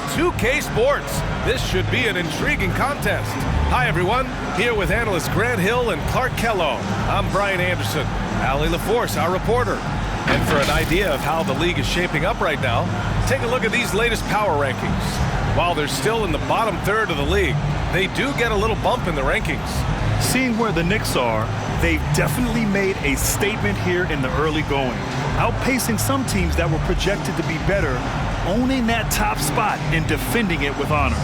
2K Sports. This should be an intriguing contest. Hi, everyone. Here with analysts Grant Hill and Clark Kellogg. I'm Brian Anderson. Allie LaForce, our reporter. And for an idea of how the league is shaping up right now, take a look at these latest power rankings. While they're still in the bottom third of the league, they do get a little bump in the rankings. Seeing where the Knicks are, they've definitely made a statement here in the early going, outpacing some teams that were projected to be better, owning that top spot and defending it with honor.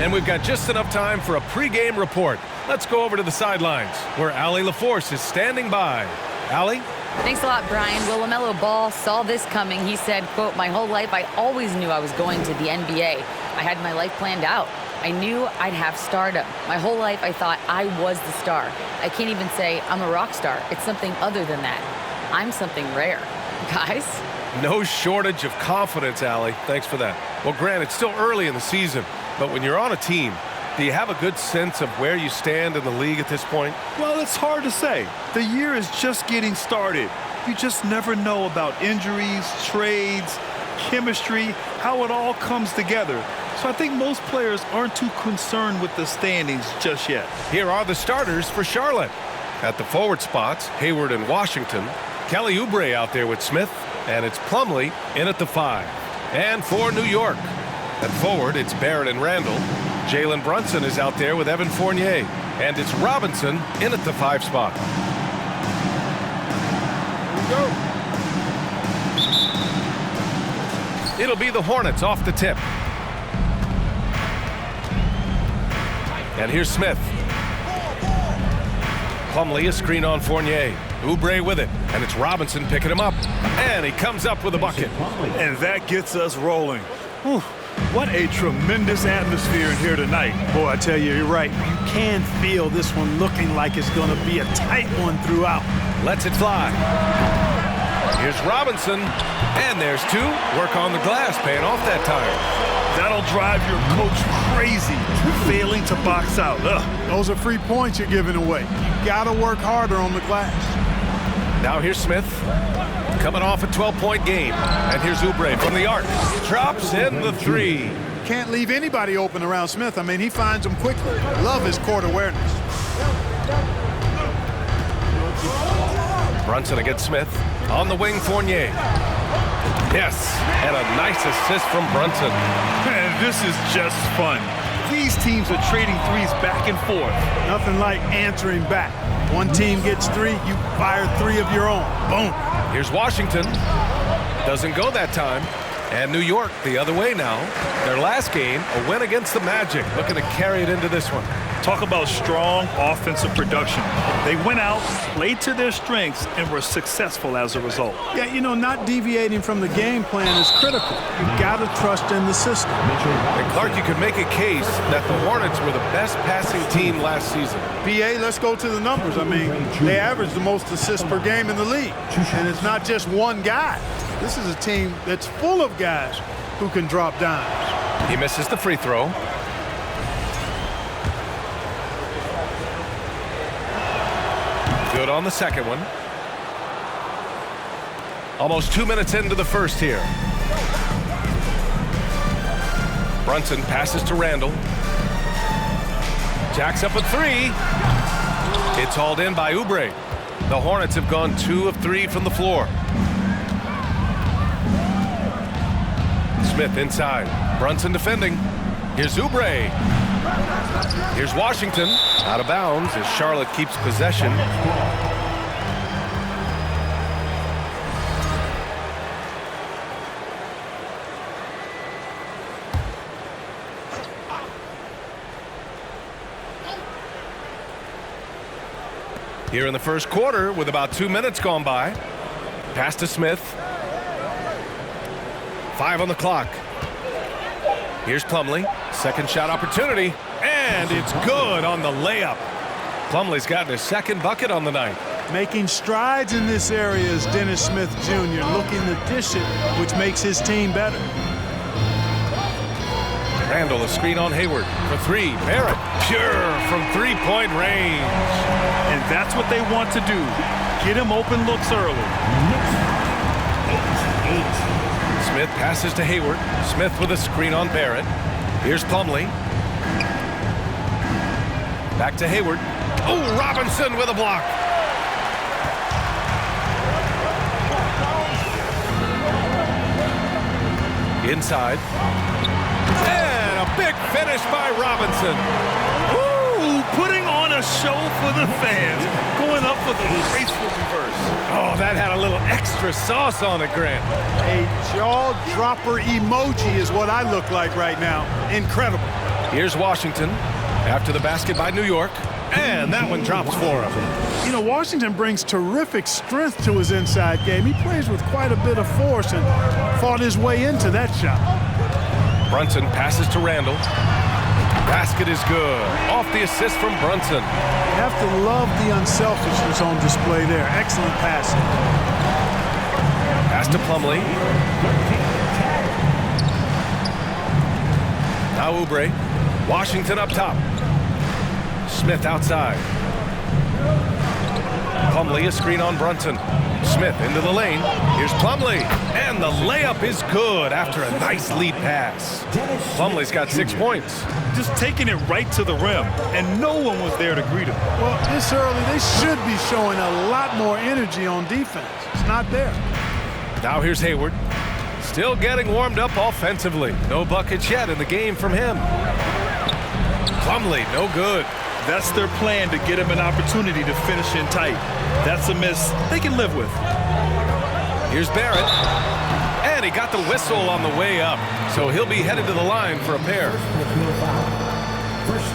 And we've got just enough time for a pregame report. Let's go over to the sidelines, where Allie LaForce is standing by. Allie? Thanks a lot, Brian. Well, LaMelo Ball saw this coming. He said, quote, "My whole life I always knew I was going to the NBA. I had my life planned out. I knew I'd have stardom. My whole life I thought I was the star. I can't even say I'm a rock star. It's something other than that. I'm something rare." Guys? No shortage of confidence, Allie. Thanks for that. Well, Grant, it's still early in the season, but when you're on a team, do you have a good sense of where you stand in the league at this point? Well, it's hard to say. The year is just getting started. You just never know about injuries, trades, chemistry, how it all comes together. So I think most players aren't too concerned with the standings just yet. Here are the starters for Charlotte. At the forward spots, Hayward and Washington. Kelly Oubre out there with Smith, and it's Plumlee in at the 5. And for New York, at forward, it's Barrett and Randall. Jalen Brunson is out there with Evan Fournier, and it's Robinson in at the 5 spot. Here we go. It'll be the Hornets off the tip. And here's Smith. Plumlee, a screen on Fournier. Oubre with it, and it's Robinson picking him up. And he comes up with a bucket. And that gets us rolling. Whew. What a tremendous atmosphere in here tonight. Boy, I tell you, you're right. You can feel this one looking like it's going to be a tight one throughout. Lets it fly. Here's Robinson, and there's 2. Work on the glass, paying off that time. That'll drive your coach crazy, failing to box out. Ugh. Those are free points you're giving away. You got to work harder on the glass. Now here's Smith, coming off a 12-point game. And here's Oubre from the arc. Drops in the 3. Can't leave anybody open around Smith. I mean, he finds them quickly. Love his court awareness. Brunson against Smith. On the wing, Fournier. Yes, and a nice assist from Brunson. Man, this is just fun. These teams are trading threes back and forth. Nothing like answering back. One team gets 3, you fire 3 of your own. Boom. Here's Washington. Doesn't go that time. And New York the other way now. Their last game, a win against the Magic. Looking to carry it into this one. Talk about strong offensive production. They went out, played to their strengths, and were successful as a result. Yeah, you know, not deviating from the game plan is critical. You've got to trust in the system. And Clark, you could make a case that the Hornets were the best passing team last season. PA, let's go to the numbers. I mean, they average the most assists per game in the league. And it's not just one guy. This is a team that's full of guys who can drop dimes. He misses the free throw. Good on the second one. Almost 2 minutes into the first here. Brunson passes to Randall. Jacks up a 3. It's hauled in by Oubre. The Hornets have gone 2 of 3 from the floor. Smith inside. Brunson defending. Here's Oubre. Here's Washington. Out of bounds as Charlotte keeps possession. Here in the first quarter with about 2 minutes gone by. Pass to Smith. 5 on the clock. Here's Plumlee. Second shot opportunity. And it's good on the layup. Plumlee's gotten his second bucket on the night. Making strides in this area is Dennis Smith Jr. looking to dish it, which makes his team better. Randall, a screen on Hayward for 3. Barrett, pure from 3-point range. And that's what they want to do. Get him open looks early. Smith passes to Hayward. Smith with a screen on Barrett. Here's Plumlee. Back to Hayward. Oh, Robinson with a block. Inside. And a big finish by Robinson. Ooh, putting on a show for the fans. Going up for the graceful reverse. Oh, that had a little extra sauce on it, Grant. A jaw-dropper emoji is what I look like right now. Incredible. Here's Washington after the basket by New York. And that one drops for him. You know, Washington brings terrific strength to his inside game. He plays with quite a bit of force and fought his way into that shot. Brunson passes to Randall. Basket is good. Off the assist from Brunson. You have to love the unselfishness on display there. Excellent passing. Pass to Plumlee. Now Oubre. Washington up top. Smith outside. Plumlee, a screen on Brunson. Smith into the lane. Here's Plumlee. And the layup is good after a nice lead pass. Plumlee's got 6 points. Just taking it right to the rim, and no one was there to greet him. Well, this early, they should be showing a lot more energy on defense. It's not there. Now here's Hayward. Still getting warmed up offensively. No buckets yet in the game from him. Plumlee, no good. That's their plan, to get him an opportunity to finish in tight. That's a miss they can live with. Here's Barrett. And he got the whistle on the way up. So he'll be headed to the line for a pair.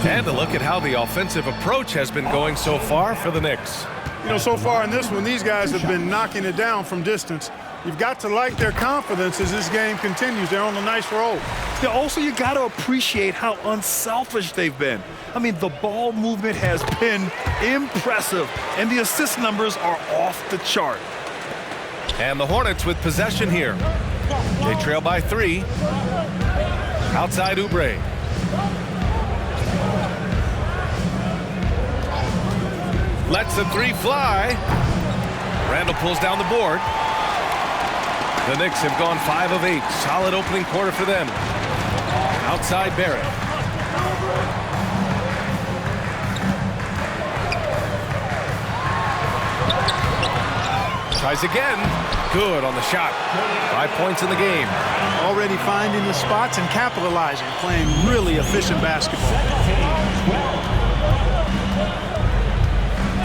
And a look at how the offensive approach has been going so far for the Knicks. You know, so far in this one, these guys have been knocking it down from distance. You've got to like their confidence as this game continues. They're on a nice roll. Yeah, also, you got to appreciate how unselfish they've been. I mean, the ball movement has been impressive, and the assist numbers are off the chart. And the Hornets with possession here. They trail by 3. Outside Oubre. Lets the 3 fly. Randall pulls down the board. The Knicks have gone 5 of 8. Solid opening quarter for them. Outside Barrett. Tries again. Good on the shot. 5 points in the game. Already finding the spots and capitalizing, playing really efficient basketball.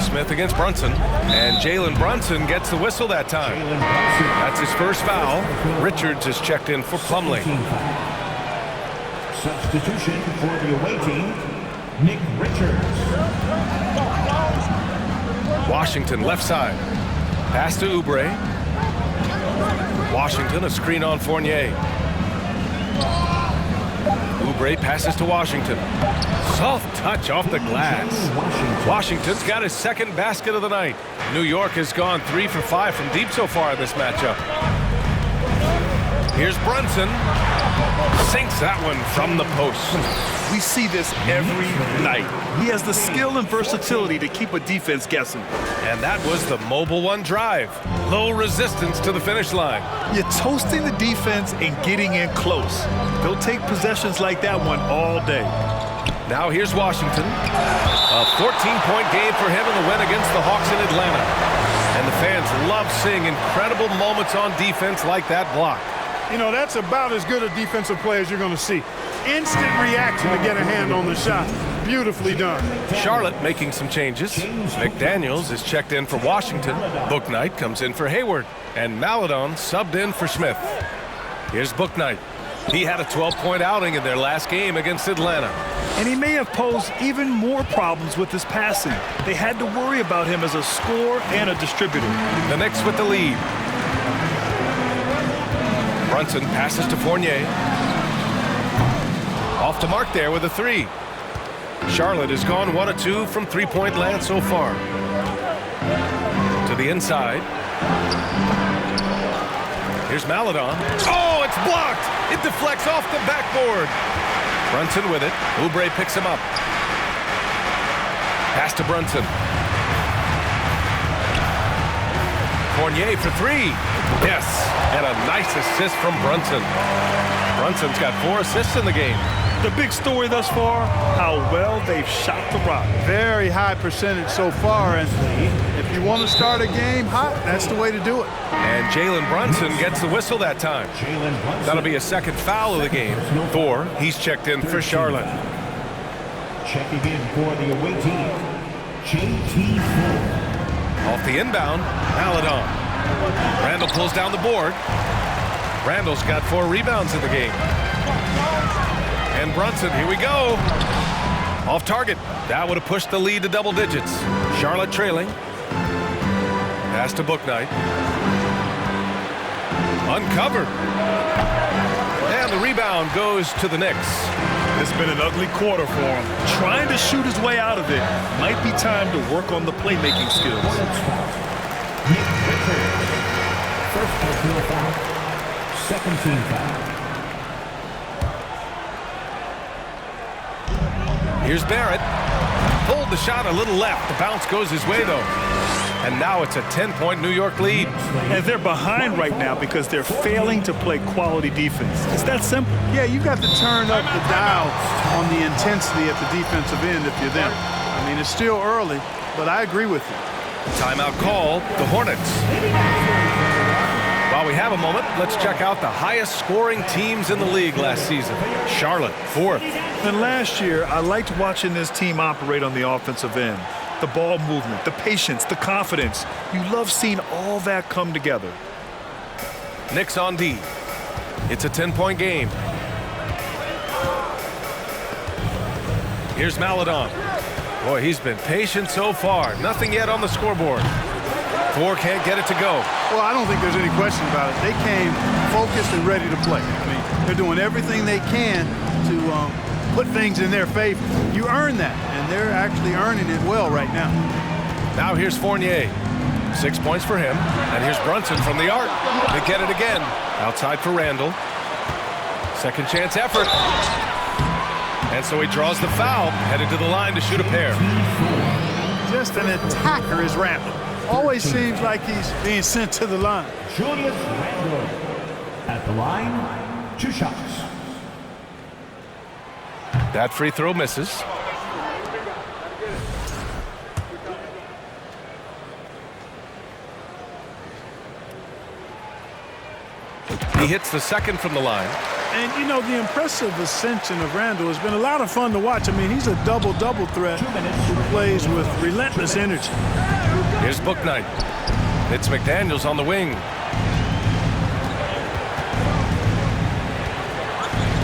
Smith against Brunson, and Jalen Brunson gets the whistle that time. That's his first foul. Richards is checked in for Plumlee. Substitution for the away team, Nick Richards. Washington left side. Pass to Oubre. Washington, a screen on Fournier. Oubre passes to Washington. Soft touch off the glass. Washington's got his second basket of the night. New York has gone 3 for 5 from deep so far in this matchup. Here's Brunson. Sinks that one from the post. We see this every night. He has the skill and versatility to keep a defense guessing. And that was the mobile one drive. Low resistance to the finish line. You're toasting the defense and getting in close. They'll take possessions like that one all day. Now here's Washington. A 14-point game for him in the win against the Hawks in Atlanta. And the fans love seeing incredible moments on defense like that block. You know, that's about as good a defensive play as you're going to see. Instant reaction to get a hand on the shot. Beautifully done. Charlotte making some changes. McDaniels is checked in for Washington. Bouknight comes in for Hayward. And Maledon subbed in for Smith. Here's Bouknight. He had a 12-point outing in their last game against Atlanta. And he may have posed even more problems with his passing. They had to worry about him as a scorer and a distributor. The Knicks with the lead. Brunson passes to Fournier. Off to Mark there with a 3. Charlotte has gone 1 of 2 from three-point land so far. To the inside. Here's Maledon. Oh, it's blocked! It deflects off the backboard. Brunson with it. Oubre picks him up. Pass to Brunson. Fournier for 3. Yes, and a nice assist from Brunson. Brunson's got 4 assists in the game. The big story thus far, how well they've shot the rock. Very high percentage so far, and if you want to start a game hot, that's the way to do it. And Jalen Brunson gets the whistle that time. That'll be a second foul of the game. 4, he's checked in for Charlotte. Checking in for the away team, JT Ford. Off the inbound, Maladon. Randall pulls down the board. Randall's got 4 rebounds in the game. And Brunson, here we go. Off target. That would have pushed the lead to double digits. Charlotte trailing. Pass to Bouknight. Uncovered. And the rebound goes to the Knicks. It's been an ugly quarter for him. Trying to shoot his way out of it. Might be time to work on the playmaking skills. Nick Richards. First personal foul. Second team foul. Here's Barrett. Pulled the shot a little left. The bounce goes his way, though. And now it's a 10-point New York lead. And they're behind right now because they're failing to play quality defense. It's that simple. Yeah, you've got to turn up the dial on the intensity at the defensive end if you're them. I mean, it's still early, but I agree with you. Timeout called the Hornets. While we have a moment, let's check out the highest scoring teams in the league last season. Charlotte, 4th. And last year, I liked watching this team operate on the offensive end. The ball movement, the patience, the confidence. You love seeing all that come together. Knicks on D. It's a 10-point game. Here's Maladon. Boy, he's been patient so far. Nothing yet on the scoreboard. 4 can't get it to go. Well, I don't think there's any question about it. They came focused and ready to play. I mean, they're doing everything they can to put things in their favor. You earn that, and they're actually earning it well right now. Now here's Fournier. 6 points for him. And here's Brunson from the arc. They get it again. Outside for Randall. Second chance effort. And so he draws the foul, headed to the line to shoot a pair. Just an attacker is Randall. Always seems like he's being sent to the line. Julius Randle at the line, 2 shots. That free throw misses. He hits the second from the line. And, you know, the impressive ascension of Randall has been a lot of fun to watch. I mean, he's a double-double threat who plays with relentless energy. Here's Bouknight. It's McDaniels on the wing.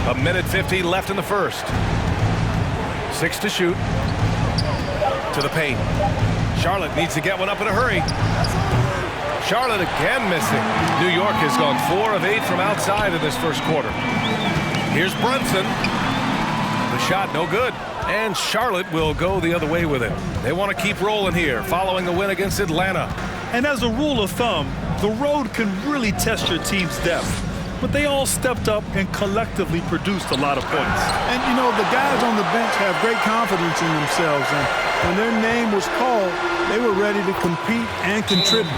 A minute 15 left in the first. 6 to shoot. To the paint. Charlotte needs to get one up in a hurry. Charlotte again missing. New York has gone 4 of 8 from outside in this first quarter. Here's Brunson. The shot no good. And Charlotte will go the other way with it. They want to keep rolling here following the win against Atlanta. And as a rule of thumb, the road can really test your team's depth. But they all stepped up and collectively produced a lot of points. And, you know, the guys on the bench have great confidence in themselves. And when their name was called, they were ready to compete and contribute.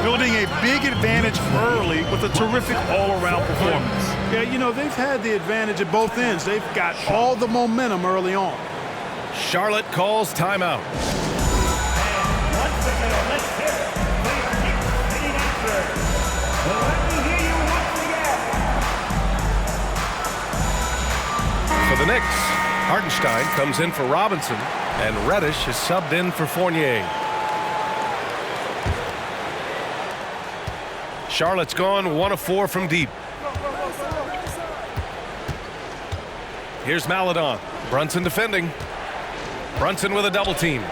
Building a big advantage early with a terrific all-around performance. Yeah, you know, they've had the advantage at both ends. They've got all the momentum early on. Charlotte calls timeout. Once again, let's hear it for your Knicks City Masters. Let me hear you once again. For the Knicks, Hartenstein comes in for Robinson, and Reddish is subbed in for Fournier. Charlotte's gone 1 of 4 from deep. Here's Maladon. Brunson defending. Brunson with a double team.